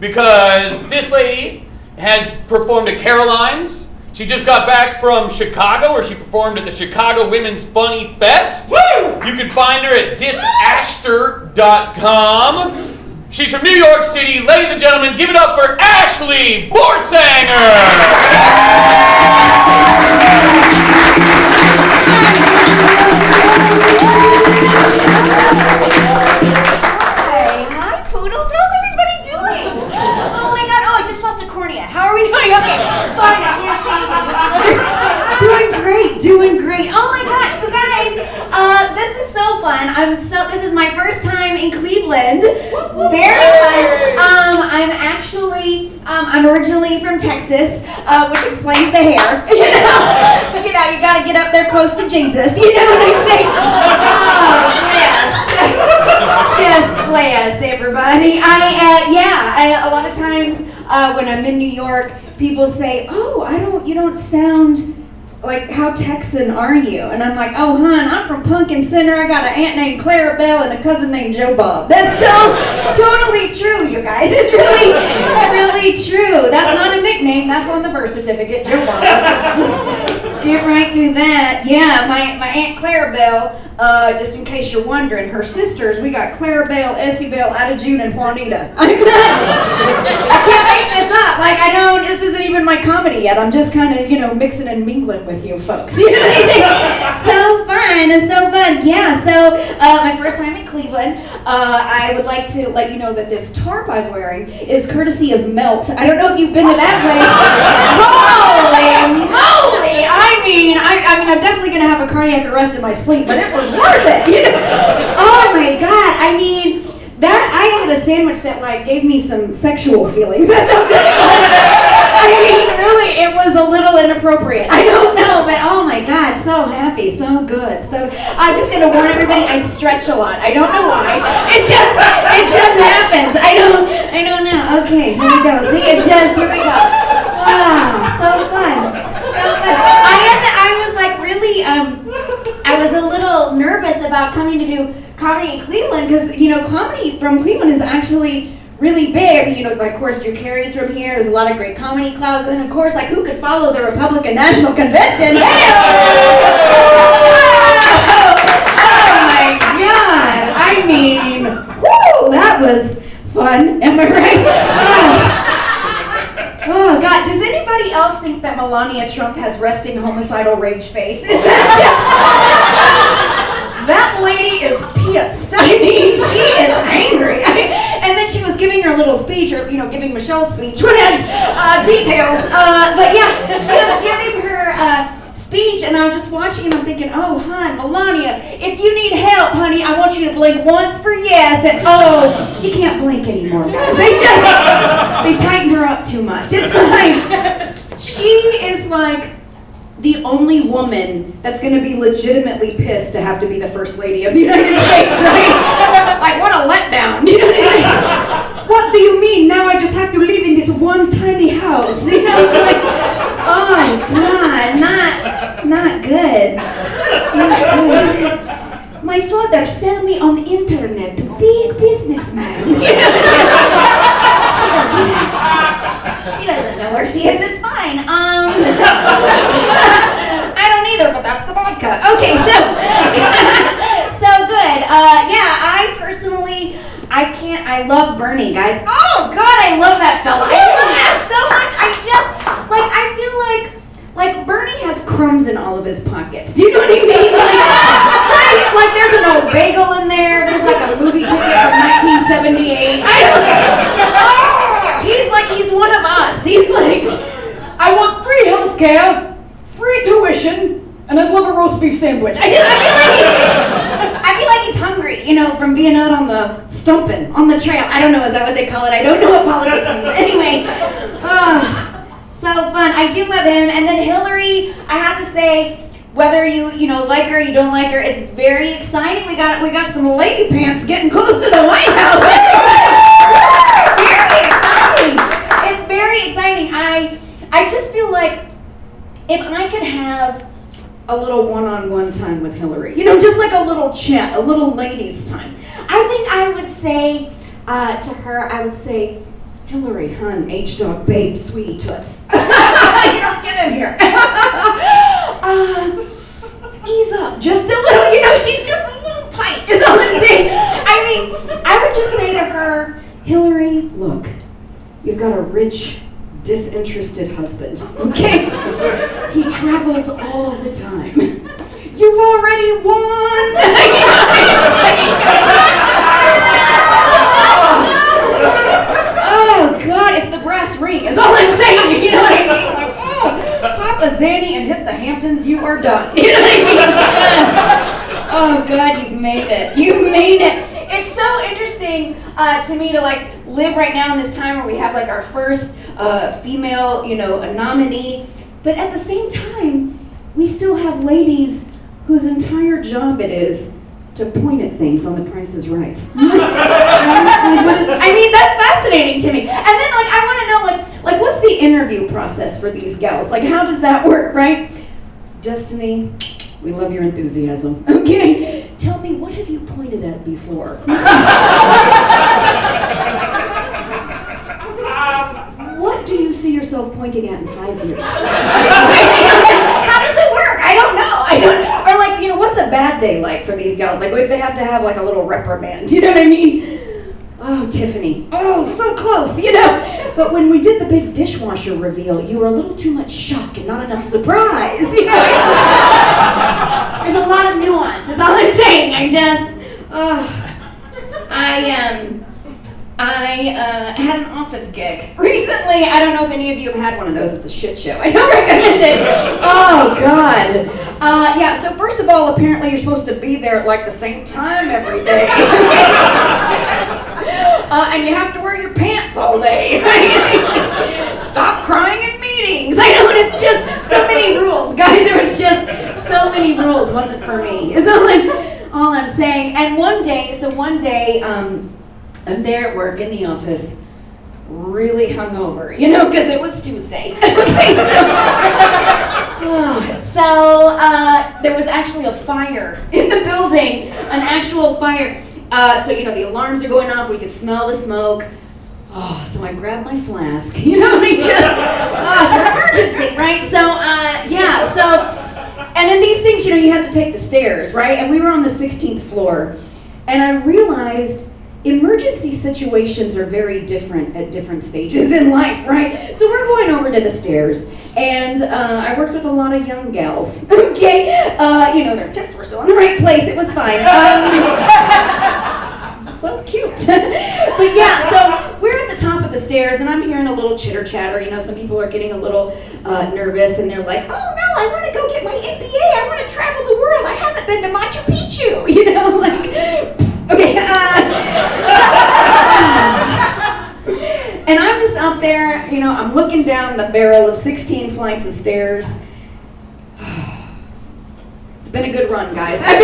because this lady has performed at Caroline's. She just got back from Chicago, where she performed at the Chicago Women's Funny Fest. Woo! You can find her at disashter.com. She's from New York City. Ladies and gentlemen, give it up for Ashlee Voorsanger! Hi, Poodles. How's everybody doing? Oh my God. Oh, I just lost a cornea. How are we doing? Okay, fine. I can't see anything. Doing great. Oh my God, you guys. This is so fun. This is my first time in Cleveland. Very fun. I'm originally from Texas, which explains the hair. You gotta get up there close to Jesus. You know what I'm saying? Oh, yes. Just bless everybody. A lot of times when I'm in New York, people say, "Oh, you don't sound like, how Texan are you?" And I'm like, "Oh, hon, I'm from Pumpkin Center. I got an aunt named Clarabelle and a cousin named Joe Bob." That's still totally true, you guys. It's really, really true. That's not a nickname. That's on the birth certificate, Joe Bob. Get right through that. Yeah, my Aunt Clarabelle, just in case you're wondering, her sisters, we got Clarabelle, Essibelle, Ada June, and Juanita. I can't make this up. This isn't even my comedy yet. I'm just kind of, mixing and mingling with you folks. You know what I mean? So fun. It's so fun. Yeah, so my first time in Cleveland, I would like to let you know that this tarp I'm wearing is courtesy of Melt. I don't know if you've been to that place. Holy moly! I'm definitely going to have a cardiac arrest in my sleep, but it was worth it. Oh my God. I had a sandwich that gave me some sexual feelings. That's how good it was. Really, it was a little inappropriate. I don't know, but oh my God, so happy, so good. So I'm just gonna warn everybody, I stretch a lot. I don't know why. It just happens. I don't know. Okay, here we go. See, here we go. Wow, so fun. I was a little nervous about coming to do comedy in Cleveland because, comedy from Cleveland is actually really big. Of course, Drew Carey's from here. There's a lot of great comedy clubs. And, of course, who could follow the Republican National Convention? Oh, my God. Woo, that was fun. Am I right? Oh, God. Does anybody else think that Melania Trump has resting homicidal rage face? Is that lady is pissed. She is angry. And then she was giving her little speech, or, giving Michelle's speech, which has details. But yeah, she was giving her speech, and I was just watching, and I'm thinking, oh, hon, Melania, if you need help, honey, I want you to blink once for yes, and she can't blink anymore, guys. They tightened her up too much. It's she is the only woman that's going to be legitimately pissed to have to be the First Lady of the United States, right? What a letdown, you know what I mean? What do you mean? Now I just have to live in this one tiny house, oh God, not good. My father sell me on the internet to big businessman. She doesn't know where she is. It's fine. I don't either, but that's the vodka. Okay, so good. I personally, I love Bernie, guys. Oh God, I love that fella. I love that so much. I feel like Bernie has crumbs in all of his pockets. Do you know what I mean? There's an old bagel in there. There's a movie ticket from 1978. He's one of us. He's I want free health care, free tuition, and I'd love a roast beef sandwich. I feel like he's hungry, from being out on the stumping, on the trail. I don't know, is that what they call it? I don't know what politics means. Anyway, so fun. I do love him. And then Hillary, I have to say, whether you like her or you don't like her, it's very exciting. We got some lady pants getting close to the White House. Very exciting. It's very exciting. I just feel like if I could have a little one-on-one time with Hillary, just a little chat, a little ladies time, I think I would say to her, Hillary, hun, H-dog, babe, sweetie toots. You don't get in here. Ease up just a little, she's just a little tight, is all I'm saying. I mean, I would just say to her, Hillary, look, you've got a rich, disinterested husband, okay? He travels all the time. You've already won! Oh, God, it's the brass ring, is all I'm saying, you know what I mean? Like, oh, Papa Zanny and hit the Hamptons, you are done. You know what I mean? Oh, God, you've made it. You made it. It's so interesting to me to, live right now in this time where we have, our first female, a nominee. But at the same time, we still have ladies whose entire job it is to point at things on The Price is Right. I mean, that's fascinating to me. And then, I want to know, what's the interview process for these gals? How does that work, right? Destiny, we love your enthusiasm. Okay, tell me, what have you pointed at before? What do you see yourself pointing at in 5 years? How does it work? I don't know. Or what's a bad day like for these gals? If they have to have a little reprimand, you know what I mean? Oh, Tiffany. Oh, so close, But when we did the big dishwasher reveal, you were a little too much shock and not enough surprise, There's a lot of nuance, is all I'm saying. I had an office gig recently. I don't know if any of you have had one of those. It's a shit show. I don't recommend it. Oh, God. So first of all, apparently you're supposed to be there at the same time every day. And you have to wear your pants all day. Stop crying in meetings. I know, and it's just so many rules. Guys, there was just so many rules. Wasn't for me. Is all I'm saying. And one day, I'm there at work in the office, really hungover, because it was Tuesday. So there was actually a fire in the building, an actual fire. So the alarms are going off, we could smell the smoke. Oh, so I grabbed my flask, it's an emergency, right? And then these things, you have to take the stairs, right? And we were on the 16th floor, and I realized emergency situations are very different at different stages in life, right? So we're going over to the stairs, and I worked with a lot of young gals, okay? Their tits were still in the right place, it was fine. So cute. But yeah, so we're at the top of the stairs, and I'm hearing a little chitter chatter, some people are getting a little nervous, and they're like, oh no, I want to go get my MBA, I want to travel the world, I haven't been to Machu Picchu, okay, and I'm just up there, I'm looking down the barrel of 16 flights of stairs. It's been a good run, guys. I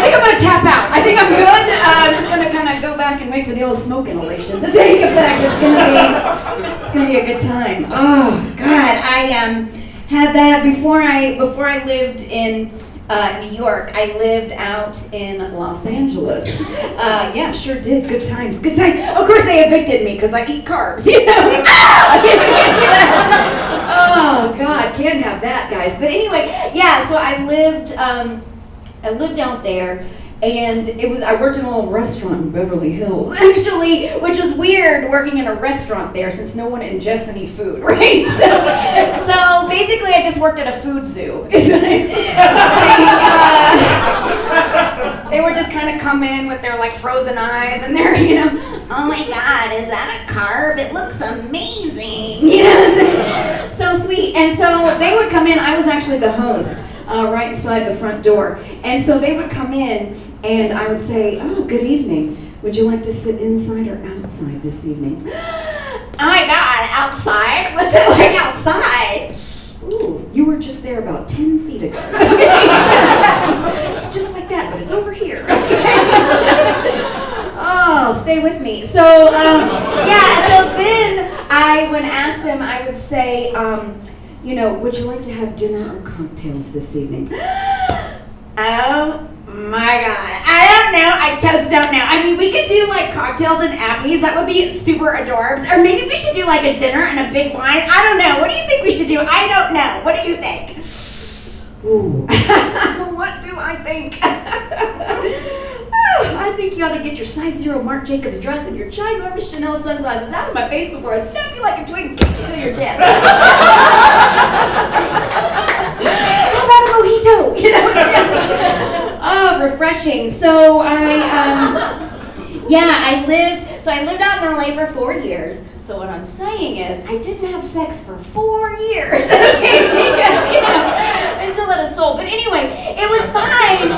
think I'm going to tap out. I think I'm good. I'm just going to kind of go back and wait for the old smoke inhalation to take effect. It's going to be a good time. Oh, God. I had that before I lived in New York. I lived out in Los Angeles. Yeah, sure did. Good times. Good times. Of course, they evicted me because I eat carbs. Oh God, can't have that, guys. But anyway, yeah. So I lived out there. And I worked in a little restaurant in Beverly Hills, actually, which is weird working in a restaurant there since no one ingests any food, right? So basically I just worked at a food zoo. They would just kind of come in with their frozen eyes and they're, oh my God, is that a carb? It looks amazing. So sweet. And so they would come in, I was actually the host. Right inside the front door. And so they would come in and I would say, oh, good evening. Would you like to sit inside or outside this evening? Oh my God, outside? What's it like outside? Ooh, you were just there about 10 feet ago. It's just like that, but it's over here. Oh, stay with me. So, yeah, so then I would ask them, I would say, would you like to have dinner or cocktails this evening? Oh my God. I don't know. I totes don't know. I mean, we could do cocktails and appies. That would be super adorbs. Or maybe we should do like a dinner and a big wine. I don't know. What do you think we should do? I don't know. What do you think? Ooh. What do I think? I think you ought to get your size 0 Marc Jacobs dress and your ginormous Chanel sunglasses out of my face before I snap you like a twig and kick you till you're dead. How about a mojito? You know, just, refreshing. So I lived out in LA for 4 years. So what I'm saying is, I didn't have sex for 4 years, okay? Because, you know, I still had a soul. But anyway, it was fine.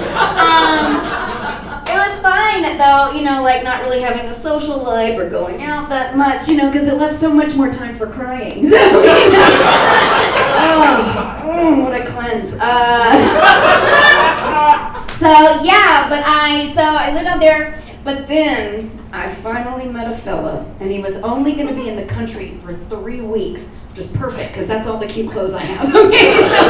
It was fine, though, you know, like not really having a social life or going out that much, you know, because it left so much more time for crying. So, you know, what a cleanse. So I lived out there. But then I finally met a fella, and he was only going to be in the country for 3 weeks, which is perfect because that's all the cute clothes I have. Okay, so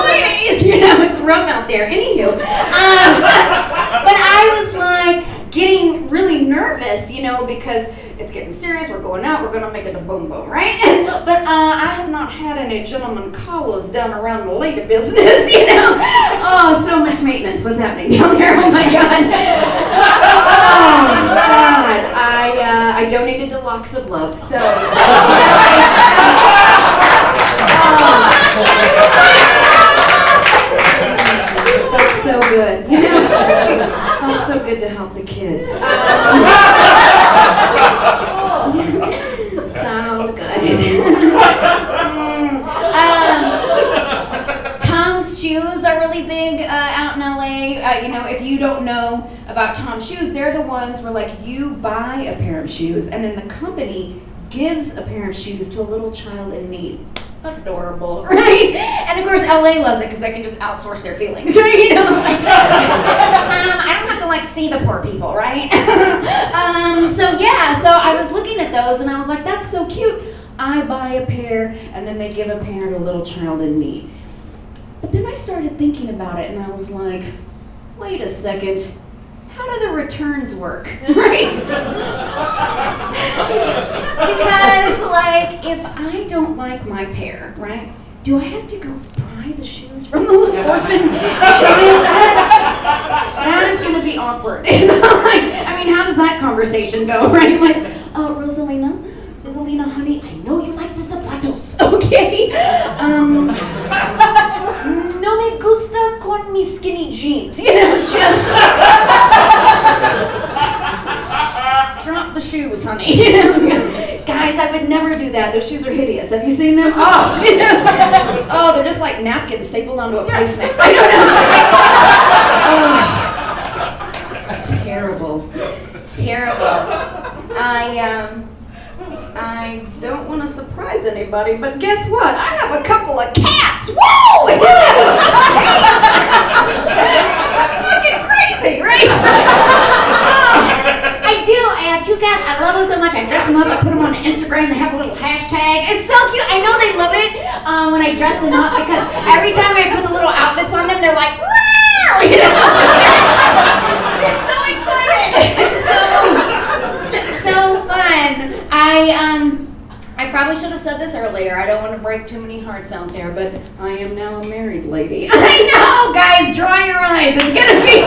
ladies, you know, it's rough out there. Anywho, but I was like getting really nervous, you know, because it's getting serious. We're going out. We're going to make it a boom boom, right? But I have not had any gentleman callers down around the lady business, you know. Oh, so much maintenance. What's happening down there? Oh my God. Oh God. I donated to Locks of Love. So. That's so good. You know, it felt so good to help the kids. So good. Tom's shoes are really big out in LA. You know, if you don't know about Tom's shoes, they're the ones where like you buy a pair of shoes and then the company gives a pair of shoes to a little child in need. Adorable, right? And of course, LA loves it because they can just outsource their feelings, right? You know, like, I don't have to like see the poor people, right? So I was looking at those and I was like, that's so cute. I buy a pair and then they give a pair to a little child in need. But then I started thinking about it and I was like, wait a second. How do the returns work, right? Because, like, if I don't like my pair, right, do I have to go buy the shoes from the little orphan child? That is going to be awkward. I mean, how does that conversation go, right? Like, Rosalina, honey, I know you like the zapatos, okay? No me gusta con mis skinny jeans, you know, just drop the shoes, honey. You know? Guys, I would never do that. Those shoes are hideous. Have you seen them? Oh, you know? Oh, they're just like napkins stapled onto a placement. I don't know. Oh, terrible. I don't want to surprise anybody, but guess what? I have a couple of cats. Whoa! Fucking crazy, right? I do. I have 2 cats. I love them so much. I dress them up. I put them on Instagram. They have a little hashtag. It's so cute. I know they love it when I dress them up because every time I put the little outfits on them, they're like, wow! You know? They're so excited. It's so fun. I probably should have said this earlier. I don't want to break too many hearts out there, but I am now a married lady. I know, guys, dry your eyes. It's gonna be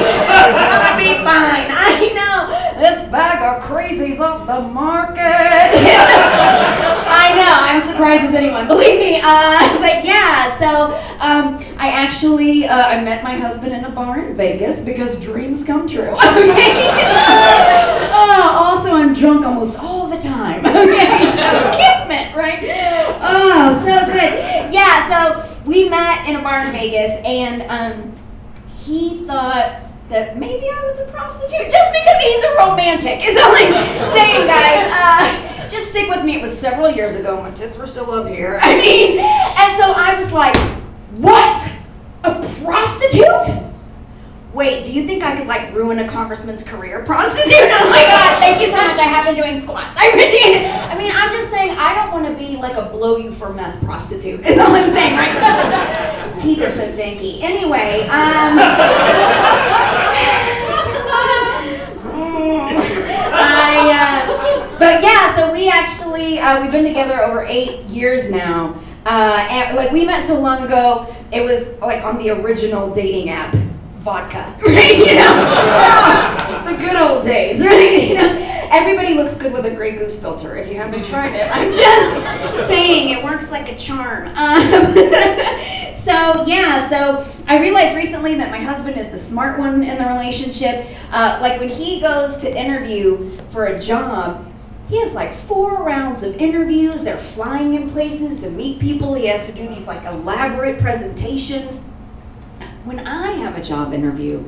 fine. I know. This bag of crazy's off the market. I know. I'm surprised as anyone. Believe me. But yeah. So I actually I met my husband in a bar in Vegas because dreams come true. Okay. Also, I'm drunk almost all the time. Okay. So kismet, right? Oh, so good. Yeah. So we met in a bar in Vegas, and he thought that maybe I was a prostitute just because he's a romantic is all I'm saying, guys. Just stick with me. It was several years ago. My tits were still up here. I mean, and so I was like, what? A prostitute? Wait, do you think I could like ruin a congressman's career? Prostitute? Oh my God, thank you so much. I have been doing squats. I mean, I'm just saying I don't want to be like a blow you for meth prostitute is all I'm saying, right? Teeth are so janky. Anyway, But yeah, so we actually, we've been together over 8 years now. And like we met so long ago, it was like on the original dating app, Vodka, right? You know, the good old days, right? You know, everybody looks good with a Grey Goose filter. If you haven't tried it, I'm just saying it works like a charm. So I realized recently that my husband is the smart one in the relationship. Like when he goes to interview for a job, he has like 4 rounds of interviews. They're flying in places to meet people. He has to do these like elaborate presentations. When I have a job interview,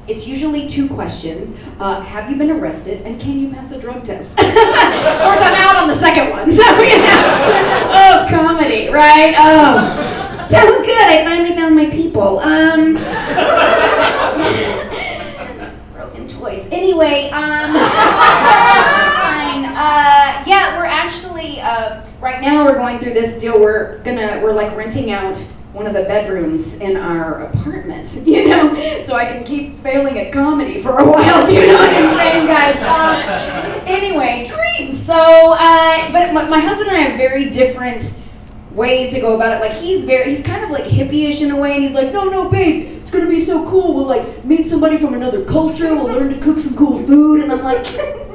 it's usually 2 questions. Have you been arrested? And can you pass a drug test? Of course, I'm out on the second one. So, you know. Oh, comedy, right? Oh, so good. I finally found my people. Broken toys. Anyway, fine. Yeah, we're actually, right now we're going through this deal. We're like renting out one of the bedrooms in our apartment, you know, so I can keep failing at comedy for a while, you know what I'm saying, guys? Anyway, dreams. So, but my husband and I have very different ways to go about it. Like he's kind of like hippie-ish in a way, and he's like, no, babe, it's gonna be so cool. We'll like meet somebody from another culture. We'll learn to cook some cool food, and I'm like,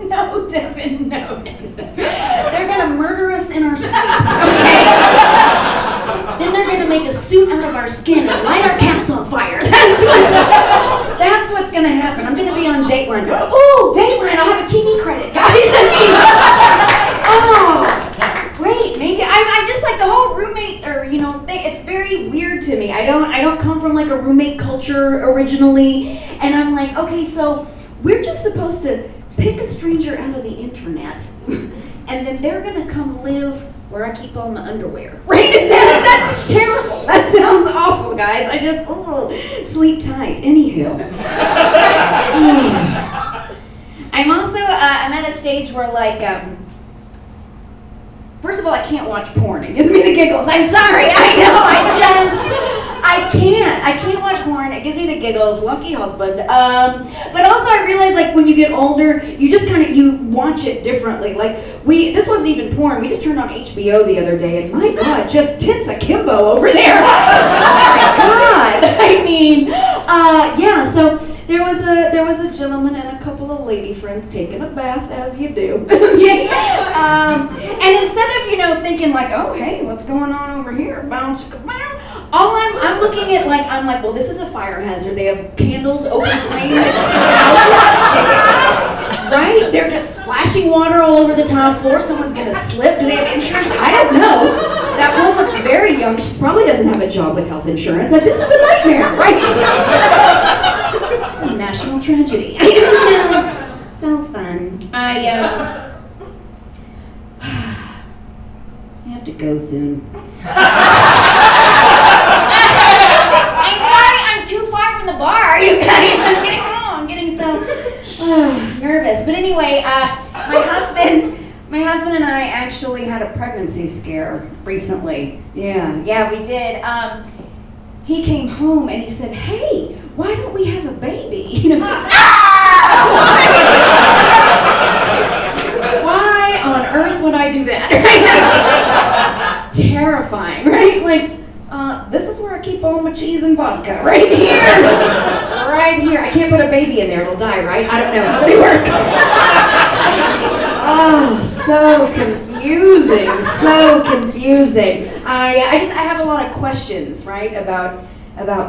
no, Devin, no. They're gonna murder us in our sleep, okay? Then they're gonna make a suit out of our skin and light our cats on fire. That's what's gonna happen. I'm gonna be on Dateline. Ooh, Dateline! I'll have a TV credit, guys. Great. Maybe I just like the whole roommate or thing. It's very weird to me. I don't come from like a roommate culture originally, and I'm like, okay, so we're just supposed to pick a stranger out of the internet, and then they're gonna come live where I keep all my underwear. Right? That's terrible. That sounds awful, guys. I just sleep tight. Anywho. I'm also I'm at a stage where like first of all, I can't watch porn. It gives me the giggles. I'm sorry. I know. I can't watch porn. It gives me the giggles. Lucky husband. But also I realize like when you get older, you just you watch it differently. Like this wasn't even porn. We just turned on HBO the other day, and my God, just tits akimbo over there. Oh my God. I mean, yeah. So there was a gentleman and a couple of lady friends taking a bath, as you do. And instead of thinking like, oh hey, what's going on over here? Bounce, all I'm looking at I'm like, well, this is a fire hazard. They have candles, open flame. Right? They're just splashing water all over the tile floor. Someone's gonna slip. Do they have insurance? I don't know. That woman looks very young. She probably doesn't have a job with health insurance. Like, this is a nightmare, right? It's a national tragedy. I don't know. So fun. I have to go soon. I'm sorry, I'm too far from the bar, you guys. I'm getting so nervous. But anyway, my husband and I actually had a pregnancy scare recently. Yeah, we did. He came home and he said, hey, why don't we have a baby? Why on earth would I do that? Terrifying, right? Like, this is where I keep all my cheese and vodka, right here. Right here. I can't put a baby in there, it'll die, right? I don't know. How do they work? Oh, so confusing. I have a lot of questions, right, about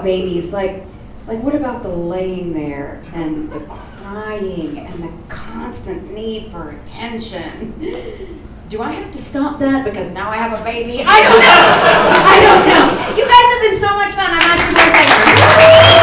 babies. Like what about the laying there and the crying and the constant need for attention? Do I have to stop that because now I have a baby? I don't know. You guys have been so much fun. I'm Ashlee Voorsanger.